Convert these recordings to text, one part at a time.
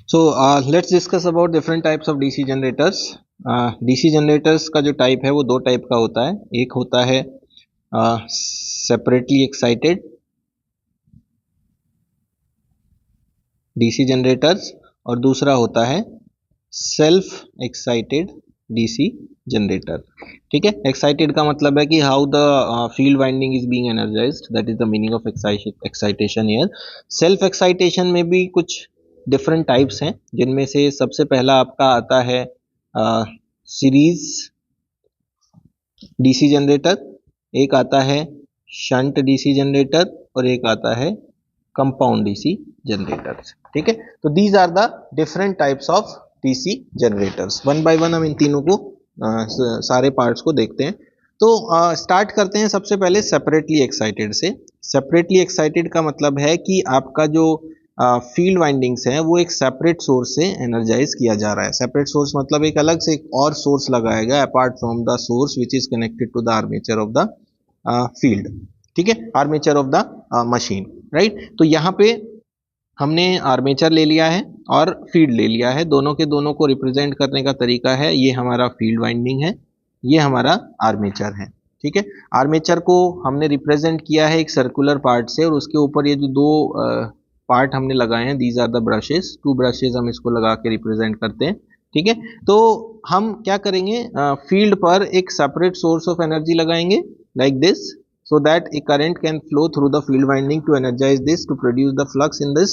So let's discuss about different types of DC generators. DC generators का जो type है वो दो टाइप का होता है. एक होता है सेपरेटली एक्साइटेड DC जनरेटर्स और दूसरा होता है सेल्फ एक्साइटेड DC जनरेटर. ठीक है, एक्साइटेड का मतलब है कि how the field winding is being energised, that is the meaning of excitation here. Self excitation में भी कुछ डिफरेंट टाइप्स हैं, जिनमें से सबसे पहला आपका आता है सीरीज डीसी जनरेटर, एक आता है शंट डीसी जनरेटर और एक आता है कंपाउंड डीसी जनरेटर्स. ठीक है, तो these are the different types of DC generators. One by one हम इन तीनों को सारे पार्ट्स को देखते हैं. तो स्टार्ट करते हैं सबसे पहले सेपरेटली एक्साइटेड से. सेपरेटली एक्साइटेड का मतलब है कि आपका जो फील्ड वाइंडिंग्स है वो एक सेपरेट सोर्स से एनर्जाइज किया जा रहा है. सेपरेट सोर्स मतलब एक अलग से एक और सोर्स लगाएगा apart from the source which is connected to the armature of the field. ठीक है, armature of the machine, right. तो यहाँ पे हमने आर्मेचर ले लिया है और फील्ड ले लिया है. दोनों के दोनों को रिप्रेजेंट करने का तरीका है, ये हमारा फील्ड वाइंडिंग है, ये हमारा आर्मेचर है. ठीक है, आर्मेचर को हमने रिप्रेजेंट किया है एक सर्कुलर पार्ट से और उसके ऊपर ये जो दो पार्ट हमने लगाए हैं, these are the brushes, two brushes हम इसको लगा के रिप्रेजेंट करते हैं. ठीक है, तो हम क्या करेंगे, फील्ड पर एक सेपरेट सोर्स ऑफ एनर्जी लगाएंगे like this, so that a current can flow through the field winding to energize this to produce the flux in this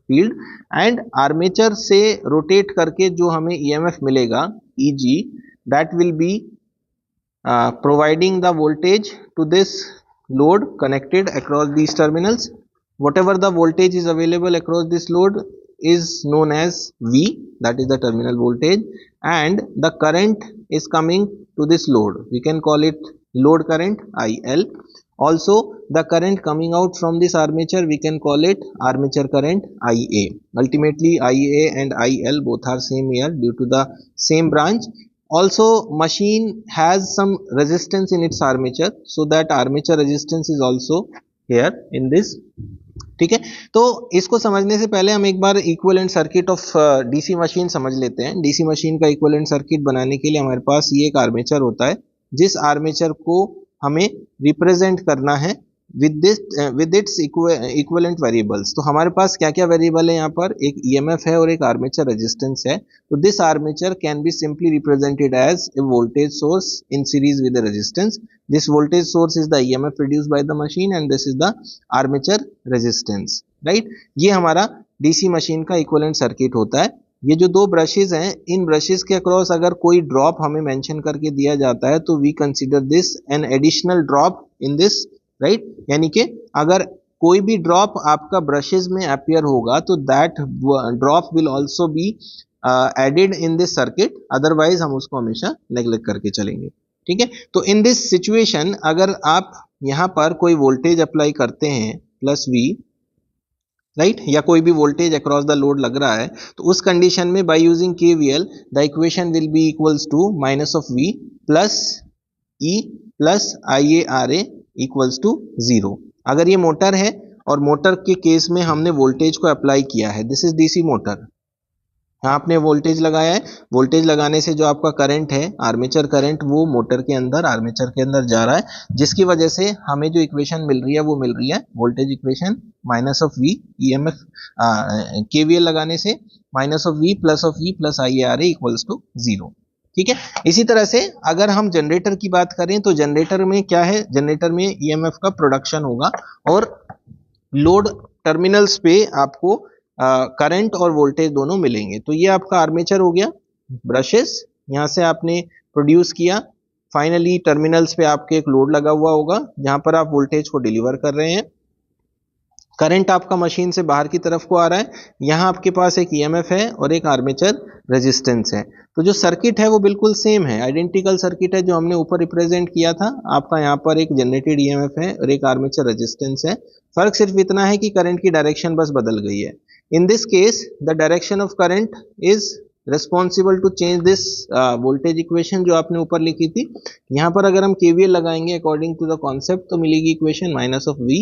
field. and armature से rotate करके जो हमें EMF मिलेगा EG, that will be providing the voltage to this load connected across these terminals. Whatever the voltage is available across this load is known as V, that is the terminal voltage, and the current is coming to this load, we can call it load current IL. Also the current coming out from this armature, we can call it armature current IA. Ultimately IA and IL both are same here due to the same branch. Also machine has some resistance in its armature, so that armature resistance is also here in this. ठीक है, तो इसको समझने से पहले हम एक बार equivalent circuit of DC machine समझ लेते हैं. डीसी मशीन का इक्विवेलेंट सर्किट बनाने के लिए हमारे पास ये एक आर्मेचर होता है, जिस आर्मेचर को हमें रिप्रेजेंट करना है विद इट्स इक्विवेलेंट वेरिएबल्स. तो हमारे पास क्या क्या वेरिएबल है यहाँ पर, एक ईएमएफ है और एक आर्मेचर रेजिस्टेंस है. तो this armature can be simply represented as a voltage source in series with the resistance. This voltage source is the EMF produced by the machine and this is the armature resistance, right. ये हमारा DC machine का equivalent circuit होता है. ये जो दो brushes हैं, इन brushes के अक्रॉस अगर कोई ड्रॉप हमें मेंशन करके दिया जाता है तो we consider this an additional drop in this, right. यानी कि अगर कोई भी ड्रॉप आपका ब्रशेज में अपीयर होगा तो that drop will also be added in this circuit, otherwise हम उसको हमेशा नेग्लेक्ट करके चलेंगे. ठीक है, तो इन दिस सिचुएशन अगर आप यहाँ पर कोई वोल्टेज अप्लाई करते हैं प्लस V, राइट, या कोई भी वोल्टेज अक्रॉस द लोड लग रहा है, तो उस कंडीशन में by using KVL the equation will be equals to minus of V plus E plus IaRa equals to 0. अगर ये मोटर है और मोटर के केस में हमने वोल्टेज को अप्लाई किया है, दिस इज डीसी मोटर, यहाँ आपने वोल्टेज लगाया है, वोल्टेज लगाने से जो आपका करंट है आर्मेचर करंट वो मोटर के अंदर आर्मेचर के अंदर जा रहा है, जिसकी वजह से हमें जो इक्वेशन मिल रही है वो मिल रही है voltage equation minus of V EMF KVL लगाने से minus of V plus IaRa equals to 0. ठीक है, इसी तरह से अगर हम जनरेटर की बात करें तो जनरेटर में क्या है, जनरेटर में EMF का प्रोडक्शन होगा और लोड टर्मिनल्स पे आपको करंट और वोल्टेज दोनों मिलेंगे. तो ये आपका आर्मेचर हो गया, ब्रशेस यहाँ से आपने प्रोड्यूस किया, फाइनली टर्मिनल्स पे आपके एक लोड लगा हुआ होगा जहां पर आप वोल्टेज को डिलीवर कर रहे हैं, करंट आपका मशीन से बाहर की तरफ को आ रहा है, यहाँ आपके पास एक EMF है और एक आर्मेचर रेजिस्टेंस है. तो जो सर्किट है वो बिल्कुल सेम है, आइडेंटिकल सर्किट है जो हमने ऊपर रिप्रेजेंट किया था. आपका यहाँ पर एक जनरेटेड EMF है और एक आर्मेचर रेजिस्टेंस है. फर्क सिर्फ इतना है कि करंट की डायरेक्शन बस बदल गई है. In this case, the direction of current is responsible to change this voltage equation जो आपने ऊपर लिखी थी. यहाँ पर अगर हम KVL लगाएंगे according to the concept तो मिलेगी equation minus of V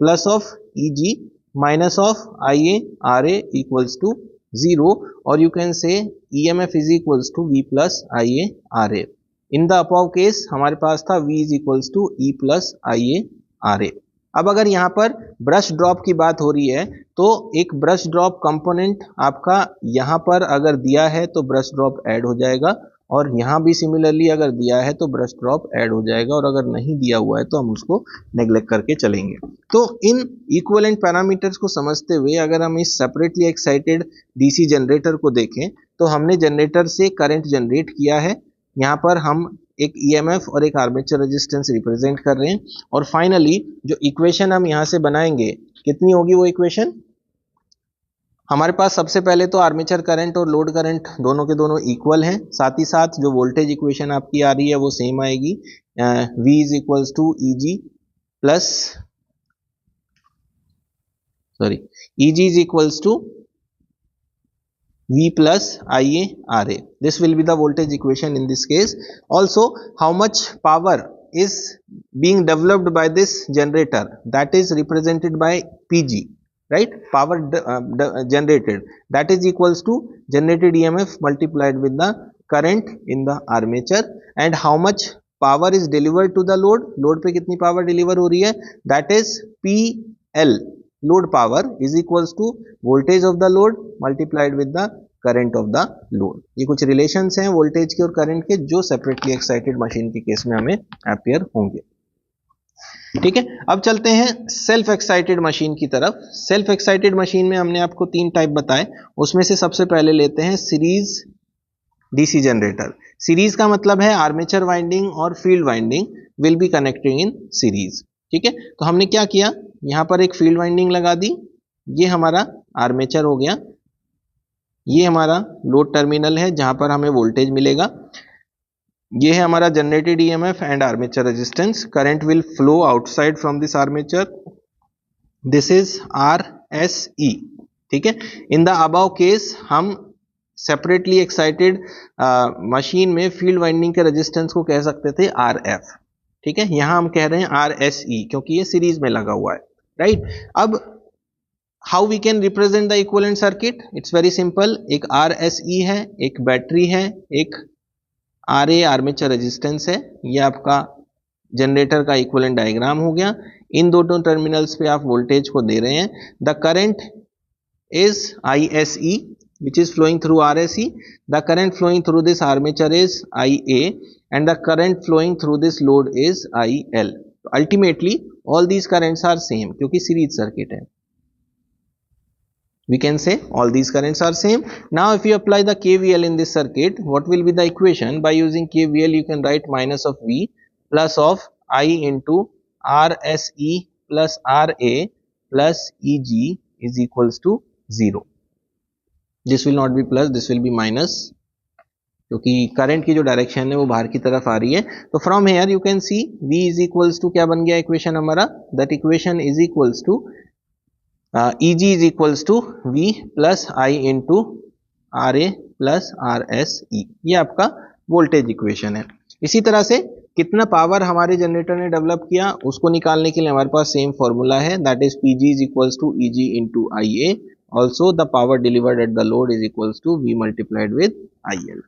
plus of EG minus of IaRa equals to 0, or you can say EMF is equals to V plus IA RA. In the above case हमारे पास था V is equals to E plus IA RA. अब अगर यहाँ पर brush drop की बात हो रही है तो एक ब्रश ड्रॉप कंपोनेंट आपका यहाँ पर अगर दिया है तो ब्रश ड्रॉप ऐड हो जाएगा, और यहाँ भी सिमिलरली अगर दिया है तो ब्रश ड्रॉप ऐड हो जाएगा, और अगर नहीं दिया हुआ है तो हम उसको नेग्लेक्ट करके चलेंगे। तो इन इक्विवेलेंट पैरामीटर्स को समझते हुए अगर हम इस सेपरेटली एक्साइटेड डीसी जनरेटर को देखें तो हमने जनरेटर से करंट जनरेट किया है, यहाँ पर हम एक ईएमएफ और एक आर्मेचर रेजिस्टेंस रिप्रेजेंट कर रहे हैं, और फाइनली जो इक्वेशन हम यहाँ से बनाएंगे कितनी होगी वो इक्वेशन, हमारे पास सबसे पहले तो आर्मेचर करंट और लोड करंट दोनों के दोनों इक्वल हैं, साथ ही साथ जो वोल्टेज इक्वेशन आपकी आ रही है वो सेम आएगी, V is equals to E G plus E G is equals to V plus IA RA. This will be the voltage equation in this case. Also, how much power is being developed by this generator, that is represented by PG, right? Power generated, that is equals to generated EMF multiplied with the current in the armature. And how much power is delivered to the load, load पे कितनी power deliver हो रही है, that is PL, load power is equals to voltage of the load multiplied with the current of the load. ये कुछ relations हैं voltage के और करंट के जो सेपरेटली एक्साइटेड मशीन के केस में हमें एपियर होंगे। ठीक है, अब चलते हैं सेल्फ एक्साइटेड मशीन की तरफ। सेल्फ एक्साइटेड मशीन में हमने आपको 3 टाइप बताए, उसमें से सबसे पहले लेते हैं सीरीज डीसी जनरेटर। सीरीज का मतलब है आर्मेचर वाइंडिंग और field winding will be connecting in series. ठीक है, तो हमने क्या किया, यहां पर एक फील्ड वाइंडिंग लगा दी, ये हमारा आर्मेचर हो गया, ये हमारा लोड टर्मिनल है जहां पर हमें वोल्टेज मिलेगा, ये है हमारा generated EMF and armature resistance. Current will flow outside from this armature, this is RSE। ठीक है, इन द अबव केस हम सेपरेटली एक्साइटेड मशीन में फील्ड वाइंडिंग के रेजिस्टेंस को कह सकते थे RF। ठीक है, यहां हम कह रहे हैं RSE क्योंकि ये सीरीज में लगा हुआ है, राइट। अब how we can represent the equivalent circuit, it's very simple, एक RSE है, एक बैटरी है, एक RA आर्मेचर रेजिस्टेंस है, ये आपका जनरेटर का इक्विवेलेंट डायग्राम हो गया। इन दोनों टर्मिनल्स पे आप वोल्टेज को दे रहे हैं, the current is ISE which is flowing through RSE, the current flowing through this armature is IA and the current flowing through this load is IL. Ultimately all these currents are same क्योंकि series circuit है, we can say all these currents are same. Now if you apply the KVL in this circuit, what will be the equation? By using KVL you can write minus of V plus of I into RSE plus RA plus EG is equals to 0. This will not be plus, this will be minus, क्योंकि current की जो direction है वो बाहर की तरफ आ रही है। तो from here you can see V is equals to क्या बन गया इक्वेशन हमारा, that equation is equals to EG is equals to V plus I into RA plus RSE, ये आपका वोल्टेज इक्वेशन है। इसी तरह से कितना पावर हमारे जनरेटर ने डेवलप किया उसको निकालने के लिए हमारे पास सेम फॉर्मूला है, that is PG is equals to EG into IA, also the power delivered at the load is equals to V multiplied with IL।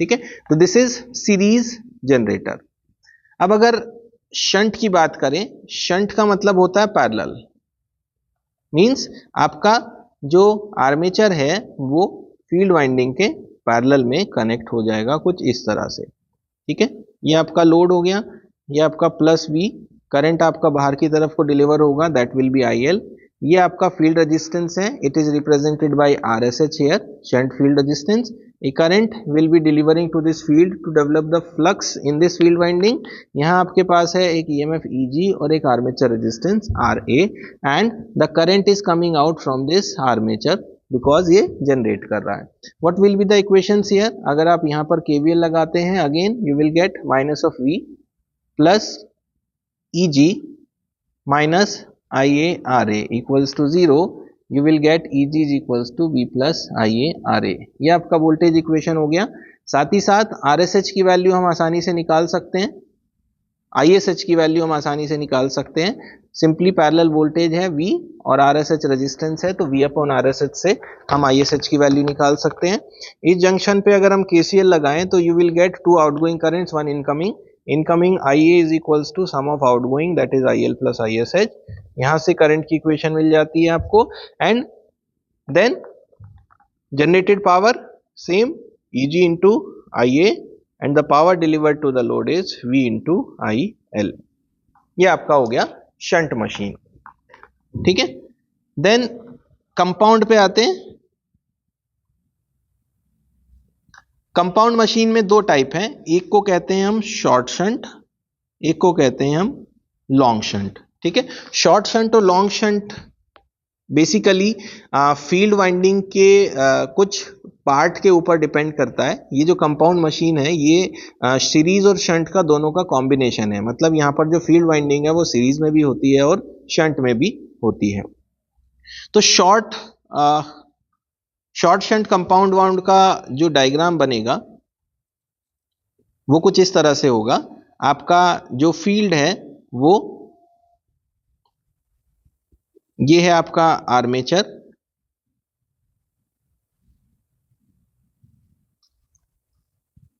ठीक है, तो दिस इज सीरीज जनरेटर। अब अगर शंट की बात करें, शंट का मतलब होता है पैरेलल, मींस आपका जो आर्मेचर है वो फील्ड वाइंडिंग के पैरेलल में कनेक्ट हो जाएगा कुछ इस तरह से। ठीक है, ये आपका लोड हो गया, ये आपका प्लस V, करंट आपका बाहर की तरफ को डिलीवर होगा, दैट विल बी IL। ये आपका फील्ड रेजिस्टेंस है, it is represented by RSH here, shunt field resistance. A current will be delivering to this field to develop the flux in this field winding. यहाँ आपके पास है एक EMF EG और एक armature resistance RA, and the current is coming out from this armature because ये generate कर रहा है। What will be the equations here, अगर आप यहाँ पर KVL लगाते हैं, again you will get minus of V plus EG minus IA RA equals to 0, you will get EG is equals to V plus IA RA। ये आपका voltage equation हो गया। साथ ही साथ RSH की वैल्यू हम आसानी से निकाल सकते हैं, ISH की वैल्यू हम आसानी से निकाल सकते हैं। सिंपली पैरेलल वोल्टेज है V और RSH रेजिस्टेंस है, तो V अपॉन RSH से हम ISH की वैल्यू निकाल सकते हैं। इस जंक्शन पे अगर हम KCL लगाएं तो you will get two outgoing currents, one incoming. Incoming IA is equals to sum of outgoing that is IL plus ISH। यहां से करंट की इक्वेशन मिल जाती है आपको, and then generated power same EG into IA and the power delivered to the load is V into IL। ये आपका हो गया शंट मशीन, ठीक है। देन कंपाउंड पे आते हैं। कंपाउंड मशीन में दो टाइप हैं, एक को कहते हैं हम शॉर्ट शंट, एक को कहते हैं हम लॉन्ग शंट, ठीक है। शॉर्ट शंट और long shunt basically field winding के कुछ पार्ट के ऊपर डिपेंड करता है। ये जो कंपाउंड मशीन है ये सीरीज और शंट का दोनों का कॉम्बिनेशन है, मतलब यहाँ पर जो फील्ड वाइंडिंग है वो सीरीज में भी होती है और शंट में भी होती है। तो शॉर्ट शंट कंपाउंड वाउंड का जो डायग्राम बनेगा वो कुछ इस तरह से होगा। आपका जो फील्ड है वो ये है आपका आर्मेचर,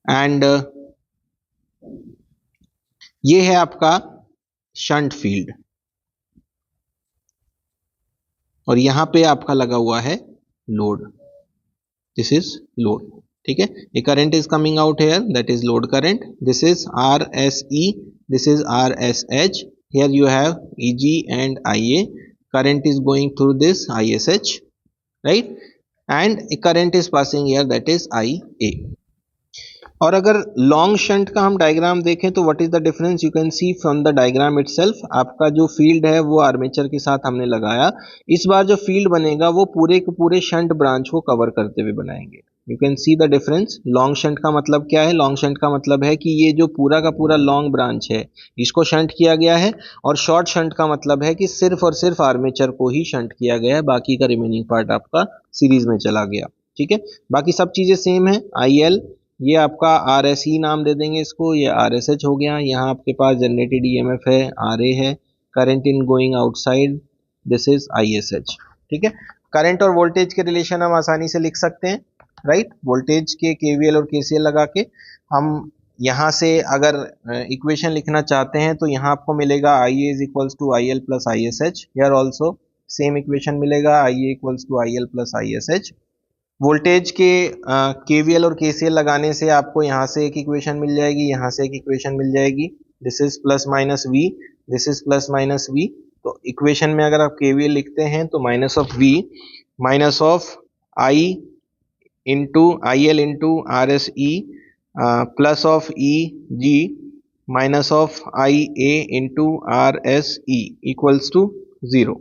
एंड ये है आपका शंट फील्ड, और यहां पे आपका लगा हुआ है लोड, दिस इज लोड, ठीक है। A current is coming out here, that is load current. This is RSE, this is RSH, here you have EG and IA, current is going through this ISH, right, and a current is passing here, that is IA। और अगर long shunt का हम diagram देखें तो what is the difference, you can C from the diagram itself. आपका जो field है वो आर्मेचर के साथ हमने लगाया, इस बार जो फील्ड बनेगा वो पूरे के पूरे शंट ब्रांच को कवर करते हुए बनाएंगे। You can see the difference. Long shunt का मतलब क्या है, लॉन्ग शंट का मतलब है कि ये जो पूरा का पूरा लॉन्ग ब्रांच है इसको शंट किया गया है, और शॉर्ट शंट का मतलब है कि सिर्फ और सिर्फ आर्मेचर को ही शंट किया गया है, बाकी का रिमेनिंग पार्ट आपका सीरीज में चला गया, ठीक है। बाकी सब चीजें सेम है। IL ये आपका RSE नाम दे देंगे इसको, ये RSH हो गया। यहाँ आपके पास जनरेटेड EMF है RA है, current in going outside, this is ISH, ठीक है। करंट और वोल्टेज के रिलेशन हम आसानी से लिख सकते हैं, राइट। वोल्टेज के KVL और KCL लगा के हम यहाँ से अगर इक्वेशन लिखना चाहते हैं तो यहाँ आपको मिलेगा IA is equals to IL plus ISH, here also same equation मिलेगा, IA equals to IL plus ISH। Voltage के KVL और KCL लगाने से आपको यहाँ से एक इक्वेशन मिल जाएगी, यहाँ से एक इक्वेशन मिल जाएगी, this is plus minus V, this is plus minus V। तो इक्वेशन में अगर आप KVL लिखते हैं तो minus of V minus of I into IL into RSE plus of EG minus of IA into RSE equals to 0,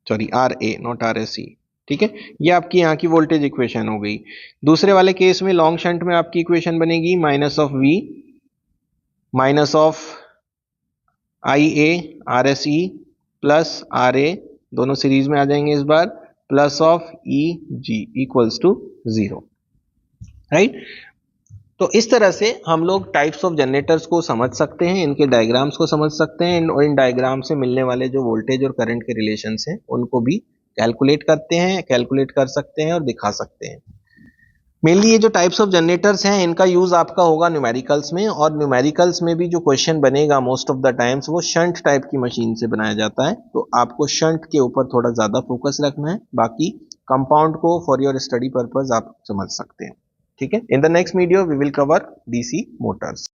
sorry RA not RSE, ठीक है। ये आपकी यहाँ की वोल्टेज इक्वेशन हो गई। दूसरे वाले केस में लॉन्ग शंट में आपकी इक्वेशन बनेगी minus of V minus of IA RSE plus RA, दोनों सीरीज में आ जाएंगे इस बार, plus of EG equals to 0, right. तो इस तरह से हम लोग टाइप्स ऑफ जनरेटर्स को समझ सकते हैं, इनके डायग्राम्स को समझ सकते हैं, और इन डायग्राम से मिलने वाले जो वोल्टेज और करंट के रिलेशंस हैं उनको भी कैलकुलेट करते हैं, कैलकुलेट कर सकते हैं और दिखा सकते हैं। मेनली ये जो टाइप्स ऑफ जनरेटर्स हैं इनका यूज आपका होगा न्यूमेरिकल्स में, और न्यूमेरिकल्स में भी जो क्वेश्चन बनेगा मोस्ट ऑफ द टाइम्स वो शंट टाइप की मशीन से बनाया जाता है, तो आपको शंट के ऊपर थोड़ा ज्यादा फोकस रखना है, बाकी कंपाउंड को फॉर योर स्टडी पर्पज आप समझ सकते हैं, ठीक है। In the next video we will cover DC Motors.